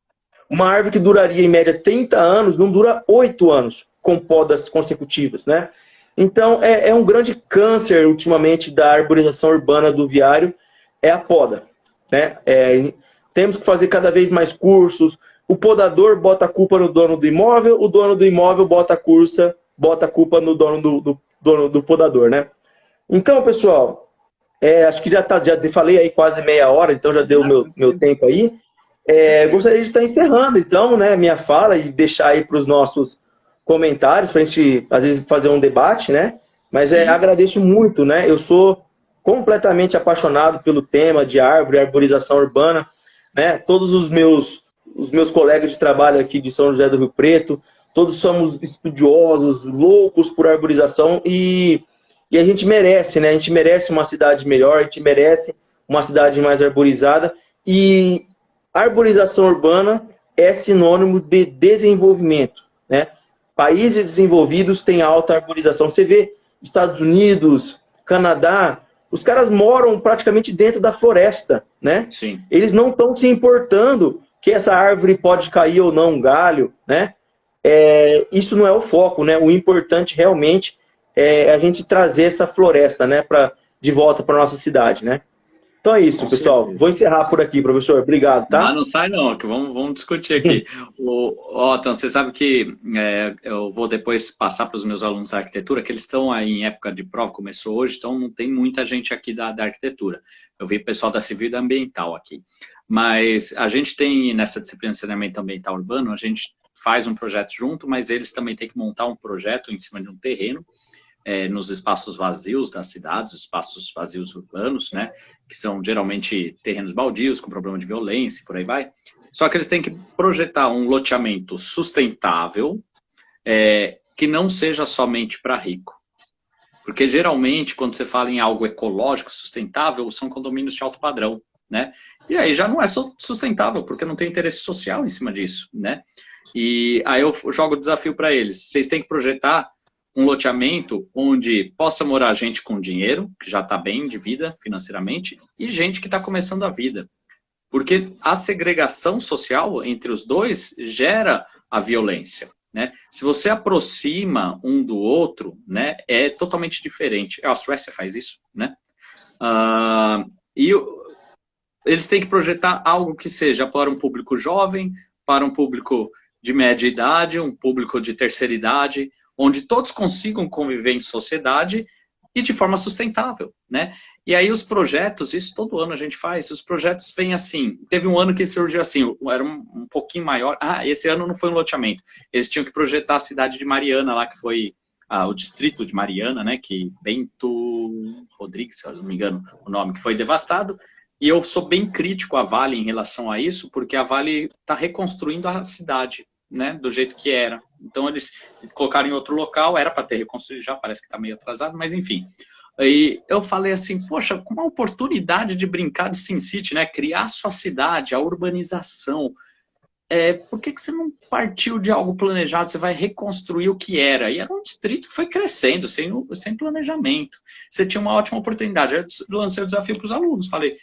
Uma árvore que duraria, em média, 30 anos, não dura 8 anos com podas consecutivas, né? Então, é um grande câncer, ultimamente, da arborização urbana do viário, a poda, né? Temos que fazer cada vez mais cursos. O podador bota a culpa no dono do imóvel, o dono do imóvel bota a culpa no dono do podador, né? Então, pessoal, acho que já falei aí quase meia hora, então já deu meu tempo aí. Gostaria de estar encerrando, então, né, minha fala e deixar aí para os nossos comentários, para a gente, às vezes, fazer um debate, né? Mas agradeço muito, né? Eu sou completamente apaixonado pelo tema de árvore, arborização urbana, né? Todos os meus colegas de trabalho aqui de São José do Rio Preto, todos somos estudiosos, loucos por arborização e a gente merece, né? A gente merece uma cidade melhor, a gente merece uma cidade mais arborizada e arborização urbana é sinônimo de desenvolvimento, né? Países desenvolvidos têm alta arborização. Você vê Estados Unidos, Canadá, os caras moram praticamente dentro da floresta, né? Sim. Eles não estão se importando que essa árvore pode cair ou não, um galho, né? Isso não é o foco, né? O importante realmente é a gente trazer essa floresta, né? De volta para nossa cidade, né? Então é isso, Com pessoal. Vou certeza. encerrar por aqui, professor. Obrigado, Ah, tá? não sai não, que vamos discutir aqui. Otton, você sabe que eu vou depois passar para os meus alunos da arquitetura, que eles estão aí em época de prova, começou hoje, então não tem muita gente aqui da arquitetura. Eu vi pessoal da civil e da ambiental aqui. Mas a gente tem, nessa disciplina de saneamento ambiental urbano, a gente faz um projeto junto, mas eles também têm que montar um projeto em cima de um terreno, nos espaços vazios das cidades, espaços vazios urbanos, né, que são geralmente terrenos baldios, com problema de violência, e por aí vai. Só que eles têm que projetar um loteamento sustentável, que não seja somente para rico. Porque geralmente, quando você fala em algo ecológico, sustentável, são condomínios de alto padrão, né? E aí já não é sustentável, porque não tem interesse social em cima disso, né? E aí eu jogo o desafio para eles. Vocês têm que projetar um loteamento onde possa morar gente com dinheiro, que já está bem de vida financeiramente, e gente que está começando a vida. Porque a segregação social entre os dois gera a violência, né? Se você aproxima um do outro, né, é totalmente diferente. A Suécia faz isso, né? E eles têm que projetar algo que seja para um público jovem, para um público de média idade, um público de terceira idade, onde todos consigam conviver em sociedade e de forma sustentável, né? E aí os projetos, isso todo ano a gente faz, os projetos vêm assim, teve um ano que surgiu assim, era um pouquinho maior, esse ano não foi um loteamento, eles tinham que projetar a cidade de Mariana lá, que foi o distrito de Mariana, né, que Bento Rodrigues, se eu não me engano o nome, que foi devastado, e eu sou bem crítico à Vale em relação a isso, porque a Vale está reconstruindo a cidade, né, do jeito que era. Então eles colocaram em outro local, era para ter reconstruído já, parece que está meio atrasado, mas enfim. E eu falei assim, poxa, com uma oportunidade de brincar de SimCity, né, criar sua cidade, a urbanização, por que você não partiu de algo planejado? Você vai reconstruir o que era. E era um distrito que foi crescendo, sem planejamento. Você tinha uma ótima oportunidade. Eu lancei o desafio para os alunos, falei,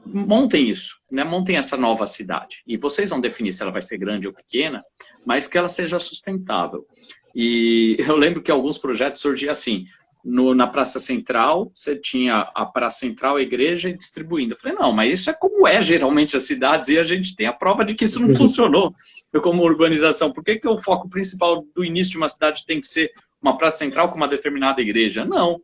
montem isso, né? Montem essa nova cidade. E vocês vão definir se ela vai ser grande ou pequena, mas que ela seja sustentável. E eu lembro que alguns projetos surgiam assim, na Praça Central, você tinha a Praça Central, a igreja e distribuindo. Eu falei, não, mas isso é como é geralmente as cidades, e a gente tem a prova de que isso não funcionou como urbanização. Por que o foco principal do início de uma cidade tem que ser uma Praça Central com uma determinada igreja? Não.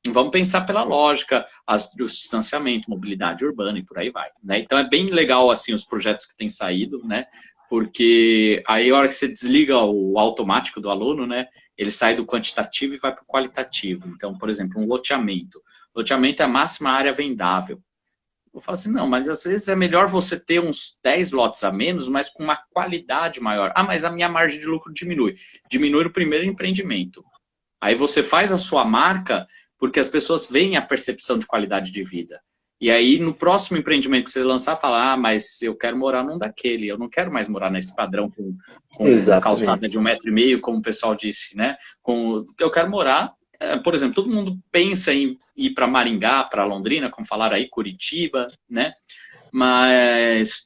Vamos pensar pela lógica, o distanciamento, mobilidade urbana e por aí vai, né? Então é bem legal assim os projetos que têm saído, né? Porque aí a hora que você desliga o automático do aluno, né? Ele sai do quantitativo e vai para o qualitativo. Então, por exemplo, um loteamento. Loteamento é a máxima área vendável. Eu falo assim, não, mas às vezes é melhor você ter uns 10 lotes a menos, mas com uma qualidade maior. Mas a minha margem de lucro diminui. Diminui o primeiro empreendimento. Aí você faz a sua marca porque as pessoas veem a percepção de qualidade de vida. E aí, no próximo empreendimento que você lançar, fala, mas eu quero morar num daquele, eu não quero mais morar nesse padrão com calçada de 1,5 metro, como o pessoal disse, né? Eu quero morar, por exemplo, todo mundo pensa em ir para Maringá, para Londrina, como falaram aí, Curitiba, né? Mas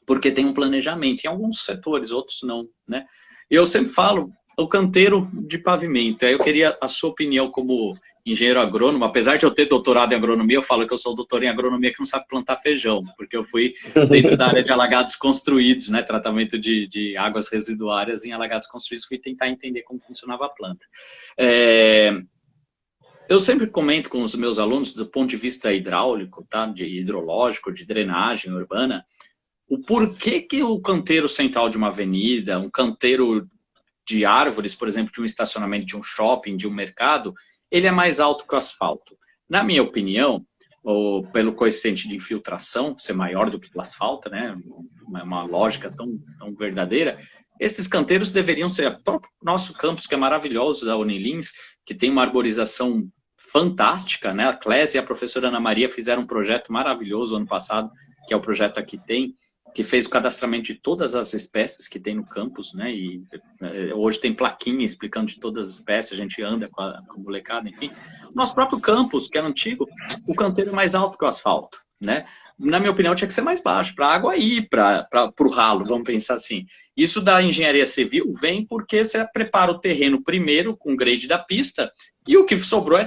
porque tem um planejamento, em alguns setores, outros não, né? Eu sempre falo, o canteiro de pavimento, aí eu queria a sua opinião como engenheiro agrônomo, apesar de eu ter doutorado em agronomia, eu falo que eu sou doutor em agronomia que não sabe plantar feijão, porque eu fui dentro da área de alagados construídos, né, tratamento de águas residuárias em alagados construídos, fui tentar entender como funcionava a planta. Eu sempre comento com os meus alunos, do ponto de vista hidráulico, tá, de hidrológico, de drenagem urbana, o porquê que o canteiro central de uma avenida, um canteiro de árvores, por exemplo, de um estacionamento de um shopping, de um mercado, ele é mais alto que o asfalto. Na minha opinião, pelo coeficiente de infiltração ser maior do que o asfalto, né? Uma lógica tão verdadeira, esses canteiros deveriam ser o próprio nosso campus, que é maravilhoso, da Unilins, que tem uma arborização fantástica, né? A Clésia e a professora Ana Maria fizeram um projeto maravilhoso ano passado, que é o projeto Aqui Tem, que fez o cadastramento de todas as espécies que tem no campus, né? E hoje tem plaquinha explicando de todas as espécies, a gente anda com a molecada, enfim. Nosso próprio campus, que era antigo, o canteiro é mais alto que o asfalto, né? Na minha opinião, tinha que ser mais baixo, para a água ir para o ralo, vamos pensar assim. Isso da engenharia civil vem porque você prepara o terreno primeiro com o grade da pista e o que sobrou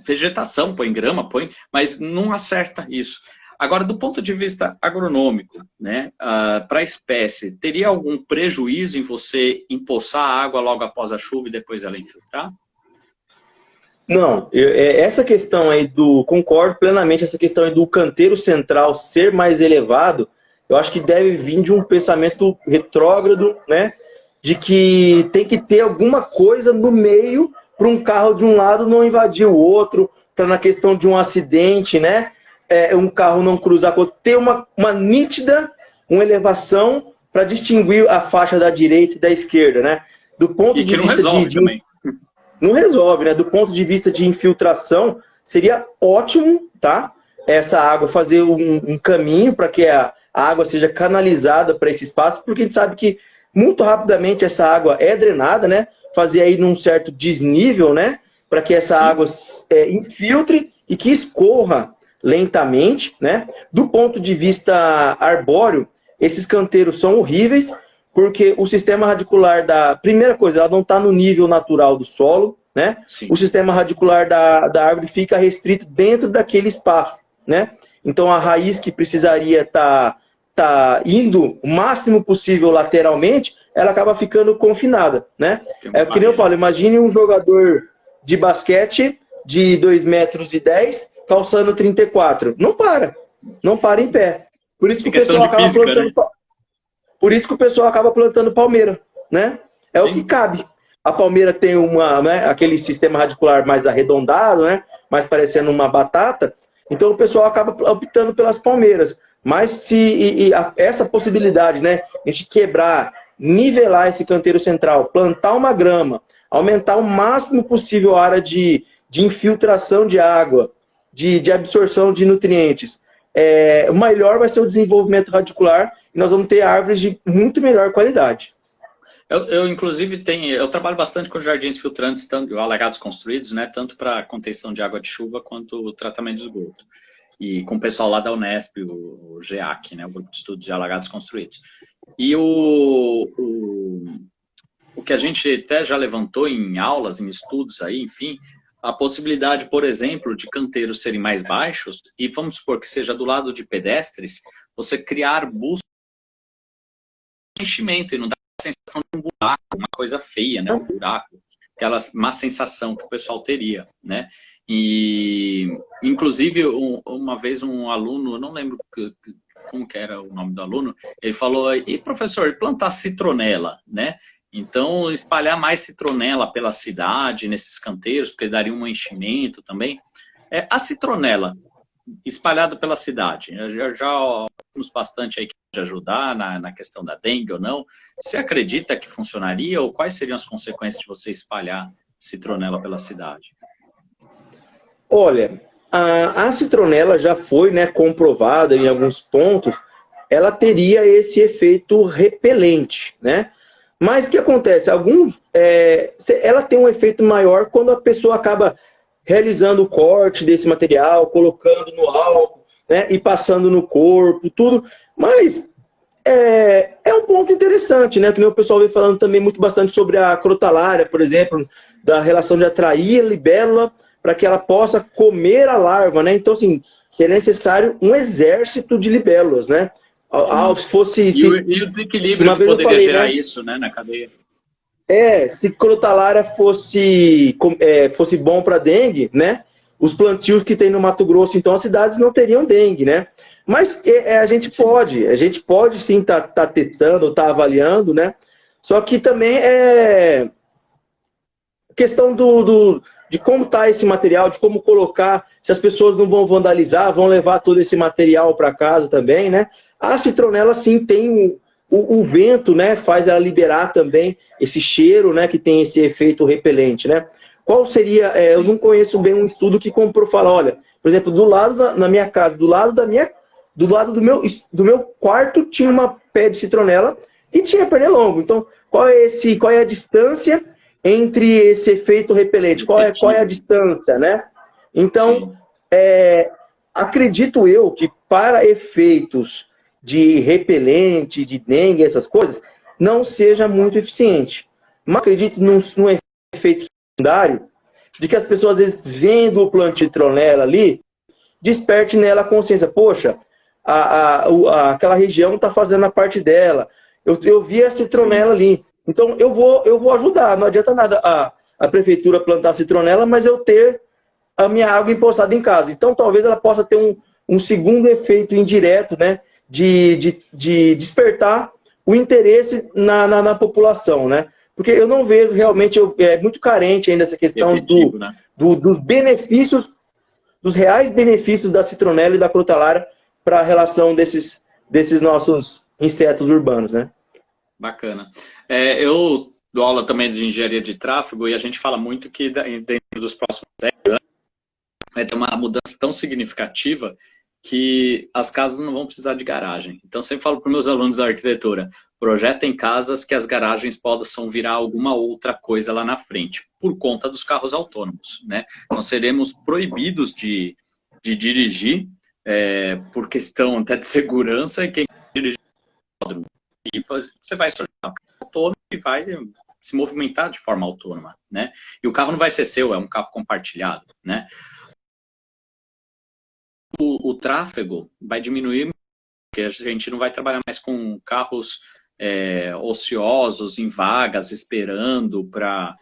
vegetação, põe grama, mas não acerta isso. Agora, do ponto de vista agronômico, né, para a espécie, teria algum prejuízo em você empoçar a água logo após a chuva e depois ela infiltrar? Não, essa questão aí concordo plenamente, essa questão aí do canteiro central ser mais elevado, eu acho que deve vir de um pensamento retrógrado, né? De que tem que ter alguma coisa no meio para um carro de um lado não invadir o outro, para na questão de um acidente, né? Um carro não cruzar com o outro, ter uma nítida, uma elevação para distinguir a faixa da direita e da esquerda, né? Do ponto de vista também. Não resolve, né? Do ponto de vista de infiltração, seria ótimo, tá? Essa água fazer um caminho para que a água seja canalizada para esse espaço, porque a gente sabe que muito rapidamente essa água é drenada, né? Fazer aí num certo desnível, né? Para que essa água infiltre e que escorra lentamente, né? Do ponto de vista arbóreo, esses canteiros são horríveis, porque o sistema radicular primeira coisa, ela não está no nível natural do solo, né? Sim. O sistema radicular da árvore fica restrito dentro daquele espaço, né? Então a raiz que precisaria tá indo o máximo possível lateralmente, ela acaba ficando confinada, né? É que nem eu falo, imagine um jogador de basquete de 2,10 metros calçando 34. Não para em pé. Por isso que o pessoal acaba plantando, né? Por isso que o pessoal acaba plantando palmeira, né? É o que cabe. A palmeira tem aquele sistema radicular mais arredondado, né? Mais parecendo uma batata. Então o pessoal acaba optando pelas palmeiras. Mas se essa possibilidade, né? A gente quebrar, nivelar esse canteiro central, plantar uma grama, aumentar o máximo possível a área de infiltração de água, de absorção de nutrientes. O melhor vai ser o desenvolvimento radicular e nós vamos ter árvores de muito melhor qualidade. Eu inclusive, eu trabalho bastante com jardins filtrantes, alagados construídos, né, tanto para contenção de água de chuva quanto o tratamento de esgoto. E com o pessoal lá da Unesp, o GEAC, né, o Grupo de Estudos de Alagados Construídos. E o que a gente até já levantou em aulas, em estudos aí, enfim, a possibilidade, por exemplo, de canteiros serem mais baixos, e vamos supor que seja do lado de pedestres, você criar arbustos de enchimento, e não dá a sensação de um buraco, uma coisa feia, né? Um buraco, aquela má sensação que o pessoal teria, né? E, inclusive, uma vez um aluno, eu não lembro como que era o nome do aluno, ele falou, e professor, plantar citronela, né? Então, espalhar mais citronela pela cidade, nesses canteiros, porque daria um enchimento também. A citronela espalhada pela cidade, já ouvimos bastante aí que pode ajudar na questão da dengue ou não. Você acredita que funcionaria ou quais seriam as consequências de você espalhar citronela pela cidade? Olha, a citronela já foi, né, comprovada em alguns pontos, ela teria esse efeito repelente, né? Mas o que acontece? Ela tem um efeito maior quando a pessoa acaba realizando o corte desse material, colocando no álcool, né, e passando no corpo, tudo. Mas é um ponto interessante, né? Que o pessoal vem falando também bastante sobre a crotalária, por exemplo, da relação de atrair a libélula para que ela possa comer a larva, né? Então, assim, seria necessário um exército de libélulas, né? E o desequilíbrio que poderia gerar, né, isso, né, na cadeia. Se crotalária fosse bom para dengue, né? Os plantios que tem no Mato Grosso, então as cidades não teriam dengue, né? Mas a gente pode sim tá testando, tá avaliando, né? Só que também é questão de como tá esse material, de como colocar, se as pessoas não vão vandalizar, vão levar todo esse material para casa também, né? A citronela, sim, tem o vento, né? Faz ela liberar também esse cheiro, né? Que tem esse efeito repelente, né? Qual seria... eu não conheço bem um estudo que fala, olha, por exemplo, do lado na minha casa, do lado do meu quarto tinha uma pé de citronela e tinha pernilongo. Então, qual é a distância entre esse efeito repelente? Qual é a distância, né? Então, acredito eu que para efeitos de repelente, de dengue, essas coisas, não seja muito eficiente. Mas acredito num efeito secundário de que as pessoas, às vezes, vendo o plantio de citronela ali, desperte nela a consciência. Poxa, aquela região está fazendo a parte dela. Eu vi a citronela ali. Então, eu vou ajudar. Não adianta nada a prefeitura plantar citronela, mas eu ter a minha água empoçada em casa. Então, talvez ela possa ter um segundo efeito indireto, né? De despertar o interesse na população, né? Porque eu não vejo realmente, é muito carente ainda essa questão né? dos benefícios, dos reais benefícios da citronela e da crotalária para a relação desses nossos insetos urbanos, né? Bacana. Eu dou aula também de engenharia de tráfego e a gente fala muito que dentro dos próximos 10 anos vai ter uma mudança tão significativa que as casas não vão precisar de garagem. Então, sempre falo para os meus alunos da arquitetura, projetem casas que as garagens possam virar alguma outra coisa lá na frente, por conta dos carros autônomos, né? Nós seremos proibidos de dirigir, por questão até de segurança, e quem dirige e você vai sortear um carro autônomo e vai se movimentar de forma autônoma, né? E o carro não vai ser seu, é um carro compartilhado, né? O tráfego vai diminuir, porque a gente não vai trabalhar mais com carros ociosos, em vagas, esperando para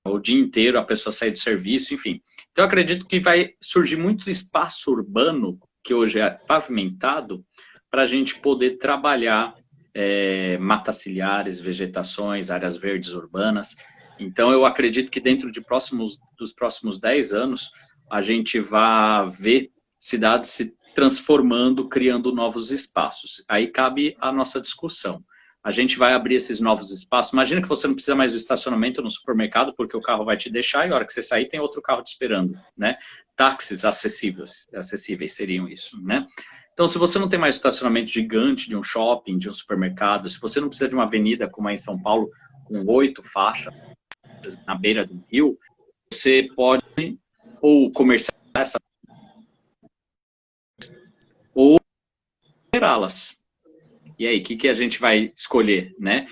o dia inteiro a pessoa sair do serviço, enfim. Então, eu acredito que vai surgir muito espaço urbano, que hoje é pavimentado, para a gente poder trabalhar matas ciliares, vegetações, áreas verdes urbanas. Então, eu acredito que dentro dos próximos 10 anos, a gente vai ver cidades se transformando, criando novos espaços. Aí cabe a nossa discussão. A gente vai abrir esses novos espaços. Imagina que você não precisa mais do estacionamento no supermercado, porque o carro vai te deixar e a hora que você sair tem outro carro te esperando, né? Táxis acessíveis seriam isso, né? Então, se você não tem mais estacionamento gigante de um shopping, de um supermercado, se você não precisa de uma avenida como a em São Paulo, com 8 faixas na beira do rio, você pode ou comercializar essa ou recuperá-las. E aí, o que a gente vai escolher, né?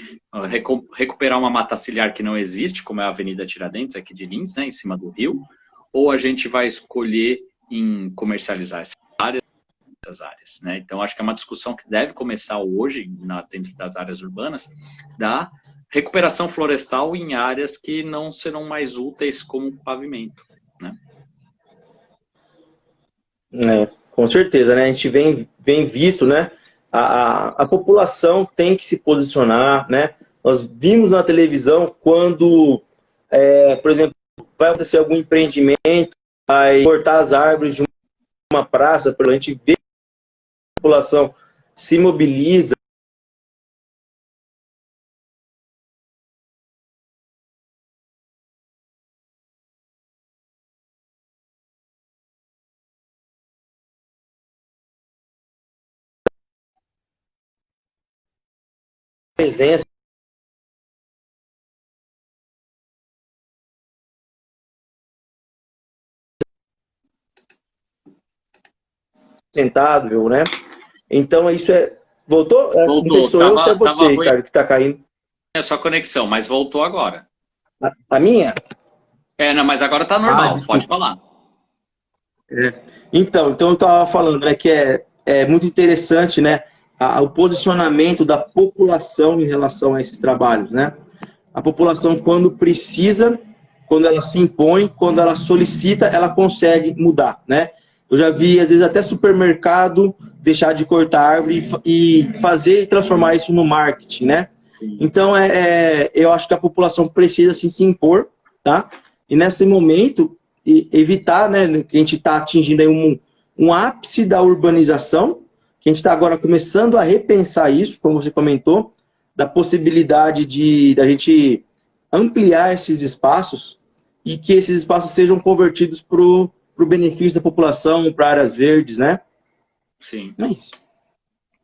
Recuperar uma mata ciliar que não existe, como é a Avenida Tiradentes, aqui de Lins, né, em cima do rio, ou a gente vai escolher em comercializar essas áreas, né? Então, acho que é uma discussão que deve começar hoje, dentro das áreas urbanas, da recuperação florestal em áreas que não serão mais úteis como pavimento, né? Com certeza, né? A gente vem visto, né? A população tem que se posicionar, né? Nós vimos na televisão quando, por exemplo, vai acontecer algum empreendimento, vai cortar as árvores de uma praça, a gente vê que a população se mobiliza. Presença sustentável, né? Então, isso voltou? Voltou. Não sei se sou eu ou se é você, Ricardo, que está caindo. É só conexão, mas voltou agora. A minha? Não, mas agora tá normal, pode falar. Então eu estava falando, né, que é muito interessante, né, o posicionamento da população em relação a esses trabalhos, né? A população, quando precisa, quando ela se impõe, quando ela solicita, ela consegue mudar, né? Eu já vi, às vezes, até supermercado deixar de cortar árvore e fazer e transformar isso no marketing, né? Sim. Então, eu acho que a população precisa assim, se impor, tá? E nesse momento, evitar, né, que a gente está atingindo aí um ápice da urbanização, que a gente está agora começando a repensar isso, como você comentou, da possibilidade da gente ampliar esses espaços e que esses espaços sejam convertidos para o benefício da população, para áreas verdes, né? Sim. É isso.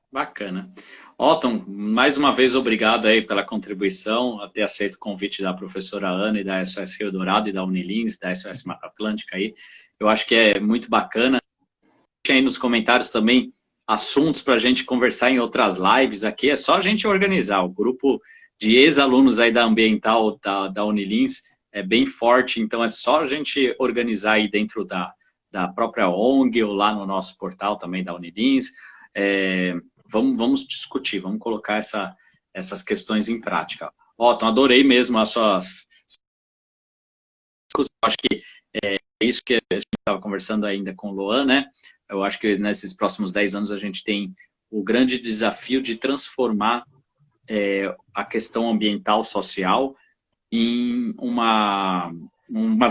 Bacana. Otton, mais uma vez obrigado aí pela contribuição, a ter aceito o convite da professora Ana e da SOS Rio Dourado e da Unilins, da SOS Mata Atlântica aí. Eu acho que é muito bacana. Deixa aí nos comentários também assuntos para a gente conversar em outras lives aqui. É só a gente organizar. O grupo de ex-alunos aí da Ambiental, da Unilins, é bem forte, então é só a gente organizar aí dentro da própria ONG ou lá no nosso portal também da Unilins. Vamos discutir, vamos colocar essas questões em prática. Otton, adorei mesmo as suas... Acho que é isso que a gente estava conversando ainda com o Loan, né? Eu acho que nesses próximos 10 anos a gente tem o grande desafio de transformar a questão ambiental, social, em uma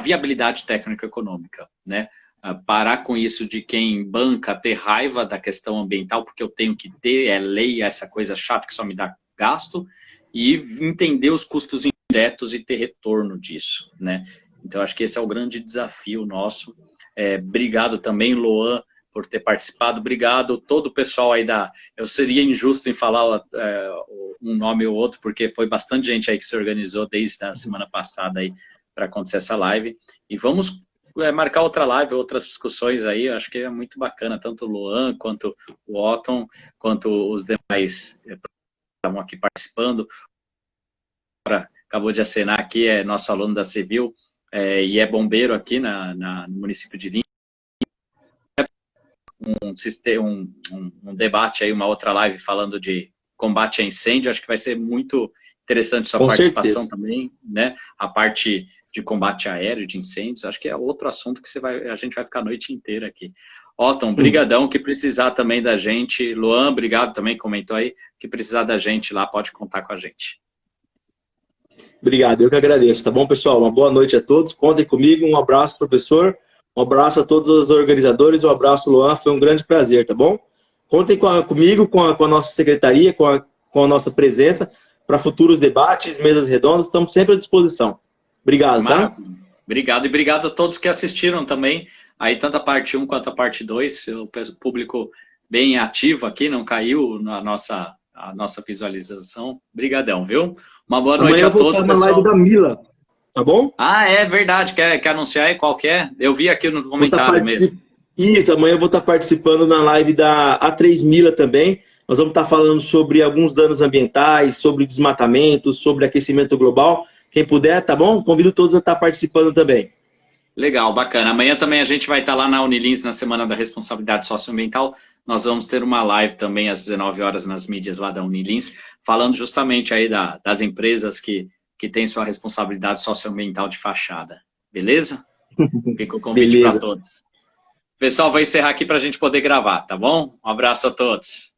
viabilidade técnico-econômica, né? Parar com isso de quem banca ter raiva da questão ambiental, porque eu tenho que ter, é lei, essa coisa chata que só me dá gasto, e entender os custos indiretos e ter retorno disso, né? Então, acho que esse é o grande desafio nosso. Obrigado também, Loan, por ter participado. Obrigado todo o pessoal aí Eu seria injusto em falar um nome ou outro, porque foi bastante gente aí que se organizou desde a semana passada aí para acontecer essa live. E vamos marcar outra live, outras discussões aí. Acho que é muito bacana, tanto o Loan, quanto o Otton, quanto os demais que estavam aqui participando. Acabou de acenar aqui, é nosso aluno da Civil, e é bombeiro aqui no município de Lins. Um debate aí, uma outra live falando de combate a incêndio. Acho que vai ser muito interessante sua participação também, né? A parte de combate aéreo, de incêndios, acho que é outro assunto que a gente vai ficar a noite inteira aqui. Otton, brigadão, que precisar também da gente. Loan, obrigado também, comentou aí, que precisar da gente lá, pode contar com a gente. Obrigado, eu que agradeço, tá bom, pessoal? Uma boa noite a todos, contem comigo, um abraço, professor, um abraço a todos os organizadores, um abraço, Loan, foi um grande prazer, tá bom? Contem comigo, com a nossa secretaria, com a nossa presença, para futuros debates, mesas redondas, estamos sempre à disposição. Obrigado, tá? Obrigado, e obrigado a todos que assistiram também, aí tanto a parte 1 quanto a parte 2, o público bem ativo aqui, não caiu a nossa visualização. Obrigadão, viu? Uma boa noite a todos, pessoal. Amanhã eu vou estar na live da Mila, tá bom? Ah, é verdade. Quer anunciar aí qual que é? Eu vi aqui no comentário mesmo. Isso, amanhã eu vou estar participando na live da A3 Mila também. Nós vamos estar falando sobre alguns danos ambientais, sobre desmatamento, sobre aquecimento global. Quem puder, tá bom? Convido todos a estar participando também. Legal, bacana. Amanhã também a gente vai estar lá na Unilins, na Semana da Responsabilidade Socioambiental. Nós vamos ter uma live também às 19 horas nas mídias lá da Unilins, falando justamente aí das empresas que têm sua responsabilidade socioambiental de fachada. Beleza? Fica o convite para todos. Pessoal, vou encerrar aqui para a gente poder gravar, tá bom? Um abraço a todos.